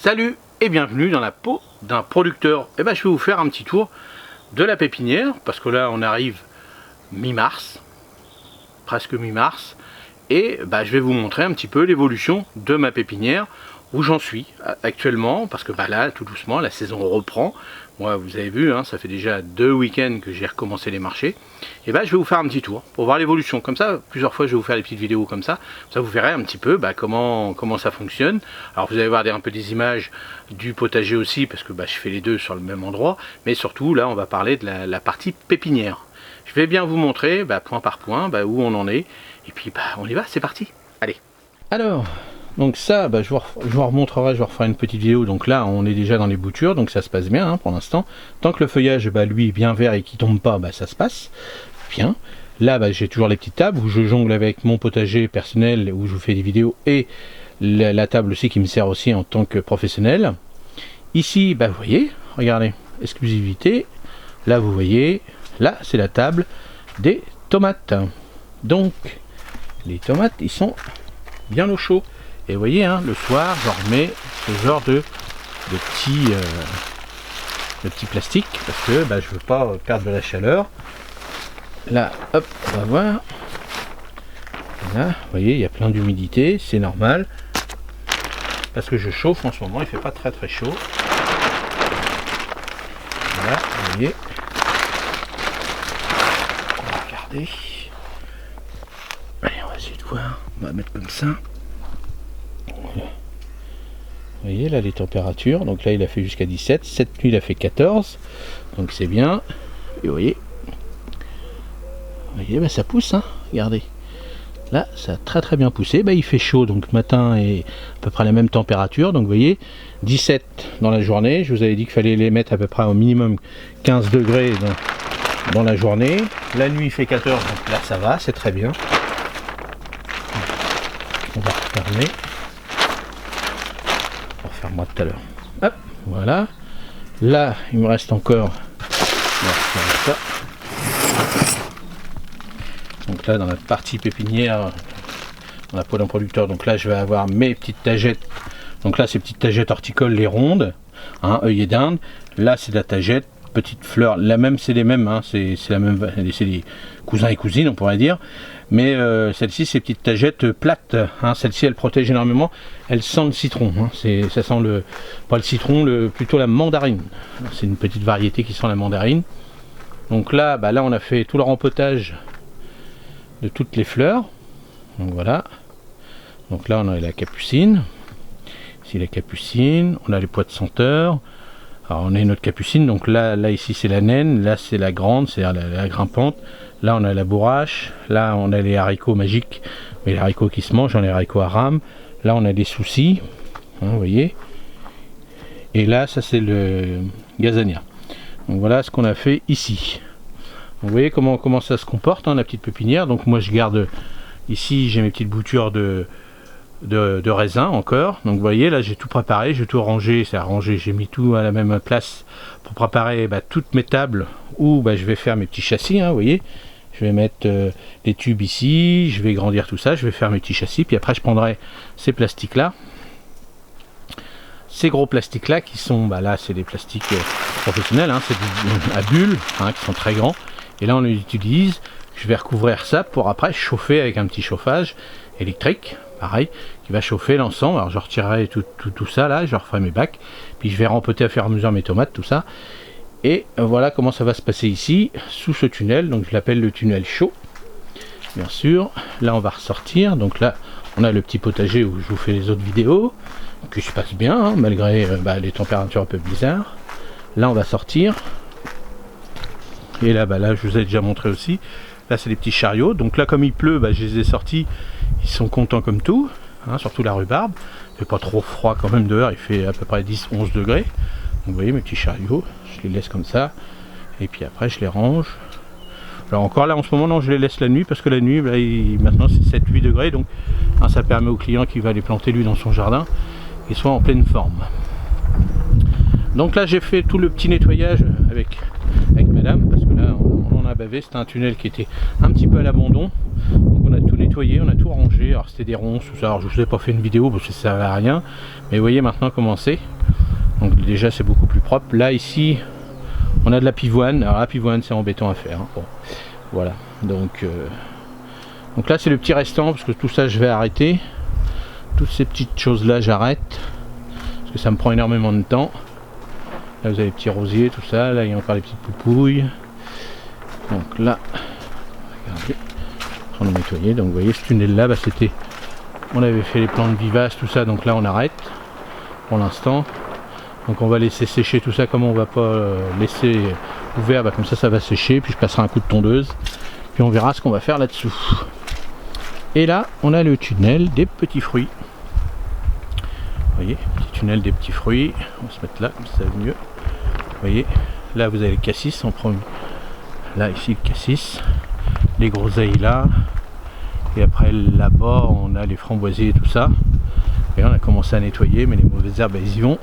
Salut et bienvenue dans la peau d'un producteur. Et je vais vous faire un petit tour de la pépinière parce que là on arrive mi-mars, presque mi-mars, et je vais vous montrer un petit peu l'évolution de ma pépinière, où j'en suis actuellement, parce que là tout doucement la saison reprend. Moi vous avez vu, ça fait déjà 2 week-ends que j'ai recommencé les marchés, et je vais vous faire un petit tour pour voir l'évolution. Comme ça, plusieurs fois je vais vous faire des petites vidéos comme ça vous verrez un petit peu comment ça fonctionne. Alors vous allez voir un peu des images du potager aussi, parce que je fais les deux sur le même endroit, mais surtout là on va parler de la partie pépinière. Je vais bien vous montrer point par point où on en est, et puis on y va, c'est parti, allez. Alors donc ça, je vous remontrerai, je vais refaire une petite vidéo. Donc là, on est déjà dans les boutures, donc ça se passe bien pour l'instant. Tant que le feuillage, lui, est bien vert et qui tombe pas, ça se passe bien. Là, j'ai toujours les petites tables où je jongle avec mon potager personnel, où je vous fais des vidéos, et la table aussi qui me sert aussi en tant que professionnel. Ici, vous voyez, regardez, exclusivité. Là, vous voyez, là, c'est la table des tomates. Donc, les tomates, ils sont bien au chaud. Et vous voyez, le soir, je remets ce genre de petits plastiques, parce que je veux pas perdre de la chaleur. Là, hop, on va voir. Là, vous voyez, il y a plein d'humidité, c'est normal. Parce que je chauffe en ce moment, il fait pas très chaud. Voilà, vous voyez. On va regarder. Allez, on va essayer de voir. On va mettre comme ça. Vous voyez là les températures, donc là il a fait jusqu'à 17, cette nuit il a fait 14, donc c'est bien. Et vous voyez, ça pousse, regardez. Là ça a très bien poussé, il fait chaud, donc matin est à peu près la même température, donc vous voyez, 17 dans la journée. Je vous avais dit qu'il fallait les mettre à peu près au minimum 15 degrés dans la journée. La nuit il fait 14, donc là ça va, c'est très bien. On va refermer. Moi tout à l'heure. Hop, voilà. Là, il me reste encore. On va refaire ça. Donc là, dans la partie pépinière, dans la peau d'un producteur, donc là, je vais avoir mes petites tagettes. Donc là, ces petites tagettes horticoles, les rondes, œillet d'Inde. Là, c'est de la tagette, petite fleur. Là même, c'est les mêmes, c'est la même, c'est les cousins et cousines, on pourrait dire. Mais celle-ci, c'est petites tagettes plates. Celle-ci, elle protège énormément. Elle sent le citron. Ça sent pas le citron, plutôt la mandarine. C'est une petite variété qui sent la mandarine. Donc là, là, on a fait tout le rempotage de toutes les fleurs. Donc voilà. Donc là, on a la capucine. Ici, la capucine. On a les pois de senteur. Alors, on a une autre capucine. Donc là ici, c'est la naine. Là, c'est la grande, c'est-à-dire la grimpante. Là on a la bourrache, là on a les haricots magiques, mais les haricots qui se mangent, on a les haricots à rame. Là on a des soucis, vous voyez. Et là ça c'est le gazania. Donc voilà ce qu'on a fait ici. Vous voyez comment ça se comporte, la petite pépinière. Donc moi je garde ici, j'ai mes petites boutures de raisin encore. Donc vous voyez là j'ai tout préparé, j'ai tout rangé, c'est arrangé, j'ai mis tout à la même place pour préparer toutes mes tables où je vais faire mes petits châssis, vous voyez. Je vais mettre les tubes ici, je vais grandir tout ça, je vais faire mes petits châssis, puis après je prendrai ces plastiques là, ces gros plastiques là qui sont, là c'est des plastiques professionnels, c'est à bulles, qui sont très grands, et là on les utilise. Je vais recouvrir ça pour après chauffer avec un petit chauffage électrique, pareil, qui va chauffer l'ensemble. Alors je retirerai tout ça là, je referai mes bacs, puis je vais rempoter à fur et à mesure mes tomates, tout ça. Et voilà comment ça va se passer ici, sous ce tunnel. Donc je l'appelle le tunnel chaud, bien sûr. Là on va ressortir, donc là on a le petit potager où je vous fais les autres vidéos, qui se passe bien, malgré les températures un peu bizarres. Là on va sortir, et là, là je vous ai déjà montré aussi. Là c'est les petits chariots, donc là comme il pleut, je les ai sortis, ils sont contents comme tout, surtout la rhubarbe. Il fait pas trop froid quand même dehors, il fait à peu près 10-11 degrés. Donc, vous voyez mes petits chariots, je les laisse comme ça, et puis après je les range. Alors encore là en ce moment non, je les laisse la nuit, parce que la nuit maintenant c'est 7-8 degrés, donc ça permet au client qui va les planter lui dans son jardin, qu'ils soient en pleine forme. Donc là j'ai fait tout le petit nettoyage avec madame, parce que là on en a bavé, c'était un tunnel qui était un petit peu à l'abandon, donc on a tout nettoyé. nettoyé, on a tout rangé. Alors c'était des ronces, tout ça. Alors je vous ai pas fait une vidéo parce que ça servait à rien. Mais vous voyez maintenant comment c'est. Donc déjà c'est beaucoup plus propre. Là ici, on a de la pivoine. Alors la pivoine c'est embêtant à faire. Hein. Bon, voilà. Donc là c'est le petit restant parce que tout ça je vais arrêter. Toutes ces petites choses là j'arrête. Parce que ça me prend énormément de temps. Là vous avez les petits rosiers, tout ça. Là il y a encore les petites poupouilles. Donc là, regardez. On a nettoyé, donc vous voyez ce tunnel là, bah, c'était, on avait fait les plantes vivaces, tout ça, donc là on arrête pour l'instant. Donc on va laisser sécher tout ça, comme on va pas laisser ouvert, bah, comme ça va sécher, puis je passerai un coup de tondeuse, puis on verra ce qu'on va faire là-dessous. Et là on a le tunnel des petits fruits. Vous voyez, petit tunnel des petits fruits, on va se mettre là, comme ça va mieux. Vous voyez, là vous avez le cassis en premier, là ici le cassis. Les groseilles là, et après là-bas on a les framboisiers et tout ça, et on a commencé à nettoyer, mais les mauvaises herbes elles y vont,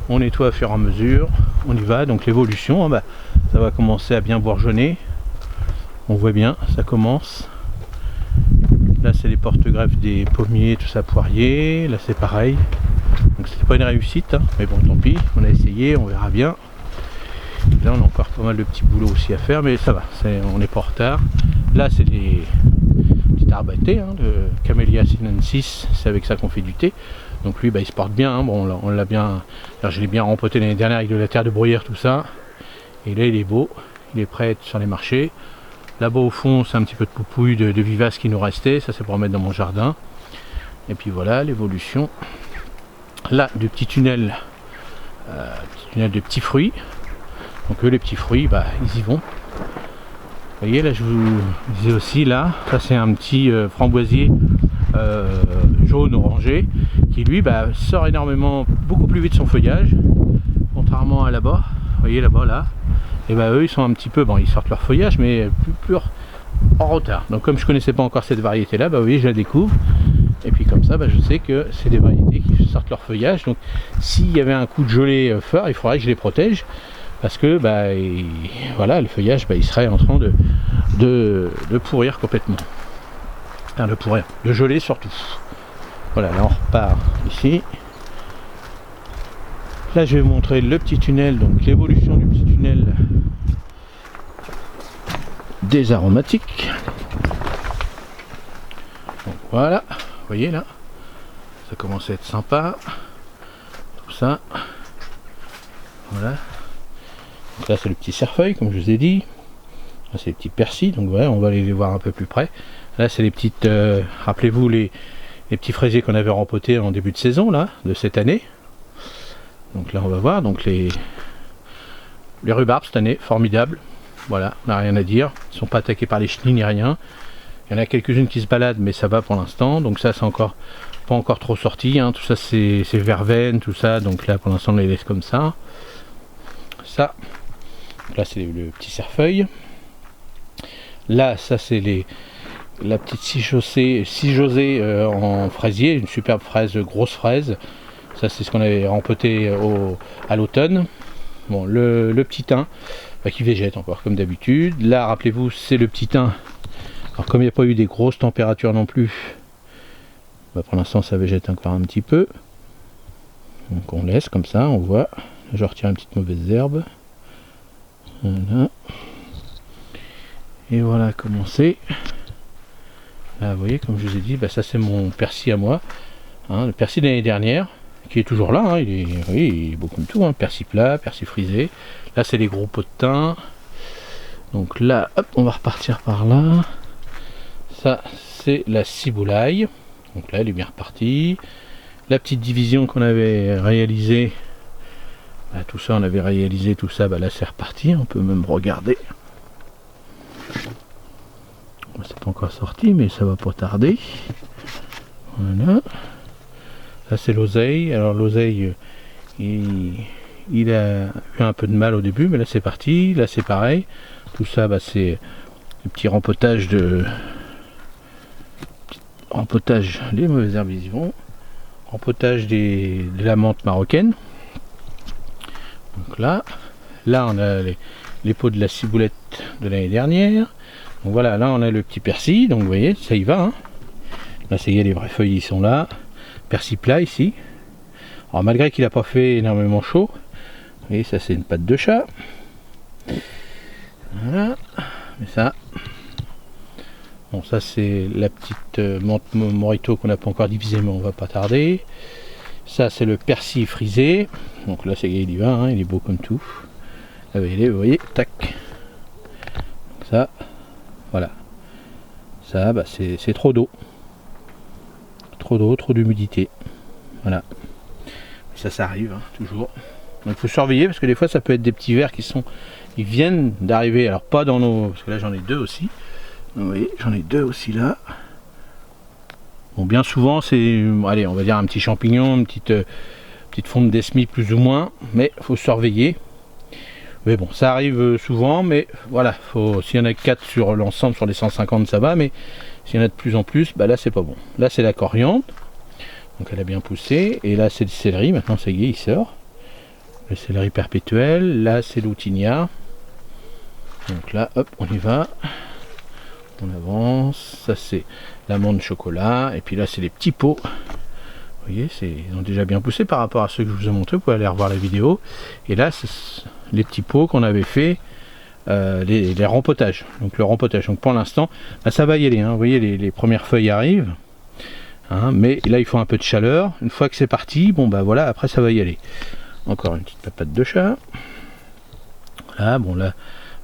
on nettoie au fur et à mesure, on y va. Donc l'évolution, bah, ça va commencer à bien bourgeonner, on voit bien, ça commence. Là c'est les porte-greffes des pommiers, tout ça, poiriers, là c'est pareil, donc c'était pas une réussite, hein, mais bon tant pis, on a essayé, on verra bien. Là on a encore pas mal de petits boulots aussi à faire, mais ça va, on n'est pas en retard. Là c'est des petits arbres à thé, hein, de Camellia sinensis, c'est avec ça qu'on fait du thé. Donc lui bah, il se porte bien, hein. Bon, on l'a bien, je l'ai bien rempoté l'année dernière avec de la terre de bruyère, tout ça. Et là il est beau, il est prêt à être sur les marchés. Là-bas au fond c'est un petit peu de poupouille, de vivace qui nous restait, ça c'est pour mettre dans mon jardin. Et puis voilà l'évolution. Là du petit tunnel de petits fruits. Donc eux les petits fruits, bah, ils y vont. Vous voyez là je vous disais aussi là, ça c'est un petit framboisier jaune orangé qui lui bah, sort énormément, beaucoup plus vite son feuillage, contrairement à là-bas. Vous voyez là-bas là, et bah eux ils sont un petit peu, bon ils sortent leur feuillage mais plus en retard. Donc comme je connaissais pas encore cette variété là, bah vous voyez je la découvre. Et puis comme ça bah, je sais que c'est des variétés qui sortent leur feuillage. Donc s'il y avait un coup de gelée fort, il faudrait que je les protège. Parce que bah, voilà, le feuillage bah, il serait en train de pourrir complètement. Enfin, de pourrir, de geler surtout. Voilà, là on repart ici. Là je vais vous montrer le petit tunnel, donc l'évolution du petit tunnel des aromatiques. Donc voilà, vous voyez là, ça commence à être sympa. Tout ça. Voilà. Donc là c'est le petit cerfeuil comme je vous ai dit. Là c'est les petits persils, donc voilà, on va aller les voir un peu plus près. Là c'est les petites, rappelez-vous les petits fraisiers qu'on avait rempotés en début de saison là, de cette année. Donc là on va voir, donc les rhubarbes cette année, formidables. Voilà, on n'a rien à dire, ils ne sont pas attaqués par les chenilles ni rien. Il y en a quelques-unes qui se baladent mais ça va pour l'instant, donc ça c'est encore pas encore trop sorti, hein. Tout ça c'est verveine, tout ça, donc là pour l'instant on les laisse comme ça. Ça. Là c'est le petit cerfeuil. Là ça c'est la petite Sijosée en fraisier, une superbe fraise, grosse fraise. Ça c'est ce qu'on avait rempoté à l'automne. Bon le petit thym bah, qui végète encore comme d'habitude. Là rappelez-vous c'est le petit thym. Alors comme il n'y a pas eu des grosses températures non plus, bah, pour l'instant ça végète encore un petit peu. Donc on laisse comme ça, on voit. Je retire une petite mauvaise herbe. Voilà. Et voilà comment c'est. Là vous voyez comme je vous ai dit, bah, ça c'est mon persil à moi. Hein, le persil de l'année dernière, qui est toujours là, hein, il est beau comme tout, hein, persil plat, persil frisé. Là c'est les gros pots de thym. Donc là, hop, on va repartir par là. Ça c'est la ciboulaille. Donc là elle est bien repartie. La petite division qu'on avait réalisée. Bah, tout ça on avait réalisé tout ça, bah, là c'est reparti, on peut même regarder. C'est pas encore sorti mais ça va pas tarder. Voilà. Ça c'est l'oseille. Alors l'oseille il a eu un peu de mal au début mais là c'est parti. Là c'est pareil. Tout ça bah, c'est le petit rempotage les mauvaises herbes ils y vont. Rempotage de la menthe marocaine. Donc là on a les pots de la ciboulette de l'année dernière. Donc voilà, là on a le petit persil, donc vous voyez, ça y va. Hein. Là, ça y est, les vraies feuilles, ils sont là. Persil plat ici. Alors malgré qu'il n'a pas fait énormément chaud, vous voyez, ça c'est une patte de chat. Voilà, mais ça... Bon, ça c'est la petite menthe morito qu'on n'a pas encore divisée, mais on va pas tarder. Ça c'est le persil frisé. Donc là, c'est il y va, hein, il est beau comme tout. Là, vous voyez, tac. Ça, voilà. Ça, bah, c'est trop d'eau. Trop d'eau, trop d'humidité. Voilà. Ça arrive, hein, toujours. Donc il faut surveiller parce que des fois ça peut être des petits vers ils viennent d'arriver. Alors pas dans nos... Parce que là j'en ai deux aussi. Vous voyez, j'en ai deux aussi là. Bon, bien souvent c'est, allez, on va dire un petit champignon, une petite fonte d'esmi plus ou moins, mais il faut surveiller. Mais bon, ça arrive souvent, mais voilà, s'il y en a 4 sur l'ensemble, sur les 150, ça va, mais s'il y en a de plus en plus, bah là c'est pas bon. Là c'est la coriandre, donc elle a bien poussé, et là c'est le céleri, maintenant ça y est, il sort. Le céleri perpétuel, là c'est l'outigna. Donc là, hop, on y va. On avance, ça c'est l'amande chocolat, et puis là c'est les petits pots. Vous voyez, ils ont déjà bien poussé par rapport à ceux que je vous ai montré, vous pouvez aller revoir la vidéo. Et là c'est les petits pots qu'on avait fait, les rempotages. Donc le rempotage, donc pour l'instant, bah, ça va y aller, hein. Vous voyez, les premières feuilles arrivent. Hein, mais là il faut un peu de chaleur. Une fois que c'est parti, bon bah voilà, après ça va y aller. Encore une petite patate de chat. Voilà, bon là,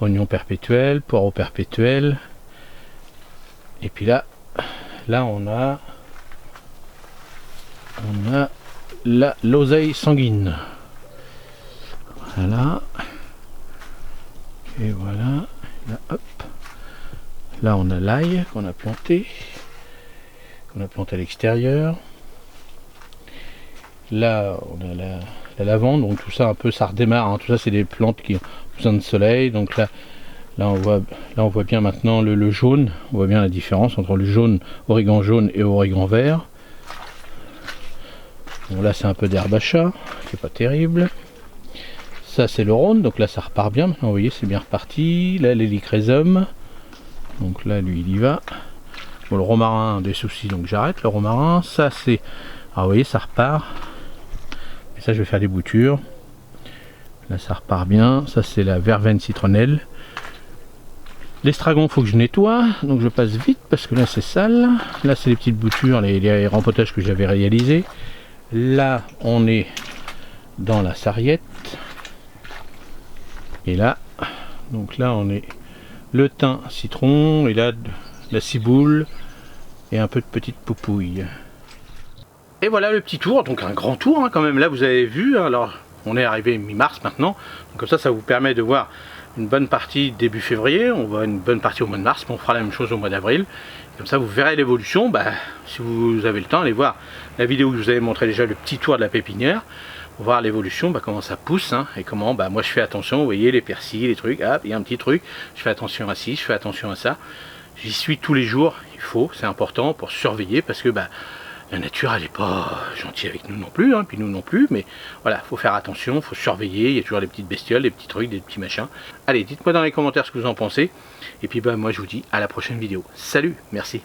oignon perpétuel, poireau perpétuel. Et puis là on a l'oseille sanguine. Voilà. Et voilà. Là, hop. Là on a l'ail qu'on a planté. À l'extérieur. Là on a la lavande, donc tout ça un peu ça redémarre, hein. Tout ça c'est des plantes qui ont besoin de soleil, donc là on voit bien maintenant le jaune, on voit bien la différence entre le jaune, origan jaune et origan vert. Bon, là c'est un peu d'herbe à chat, qui est pas terrible. Ça c'est le rhône, donc là ça repart bien, maintenant vous voyez c'est bien reparti. Là l'hélicrésum, donc là lui il y va. Bon, le romarin, des soucis, donc j'arrête le romarin. Ça c'est, ah vous voyez ça repart. Et ça je vais faire des boutures. Là ça repart bien. Ça c'est la verveine citronnelle. L'estragon faut que je nettoie, donc je passe vite parce que là c'est sale. Là c'est les petites boutures, les rempotages que j'avais réalisés. Là on est dans la sarriette. Et là, donc là on est le thym citron et là la ciboule et un peu de petite poupouille. Et voilà le petit tour, donc un grand tour, hein, quand même. Là vous avez vu, hein, alors on est arrivé mi-mars maintenant, donc comme ça vous permet de voir une bonne partie début février, on voit une bonne partie au mois de mars, mais on fera la même chose au mois d'avril. Comme ça vous verrez l'évolution. Bah, si vous avez le temps, allez voir la vidéo que je vous avais montré déjà, le petit tour de la pépinière, pour voir l'évolution, bah, comment ça pousse, hein, et comment bah, moi je fais attention. Vous voyez les persils, les trucs, ah, il y a un petit truc, je fais attention à ci, je fais attention à ça. J'y suis tous les jours, il faut, c'est important pour surveiller, parce que bah, la nature elle n'est pas gentille avec nous non plus, hein, puis nous non plus, mais voilà, il faut faire attention, il faut surveiller, il y a toujours des petites bestioles, des petits trucs, des petits machins. Allez, dites-moi dans les commentaires ce que vous en pensez, et puis bah, moi je vous dis à la prochaine vidéo. Salut, merci.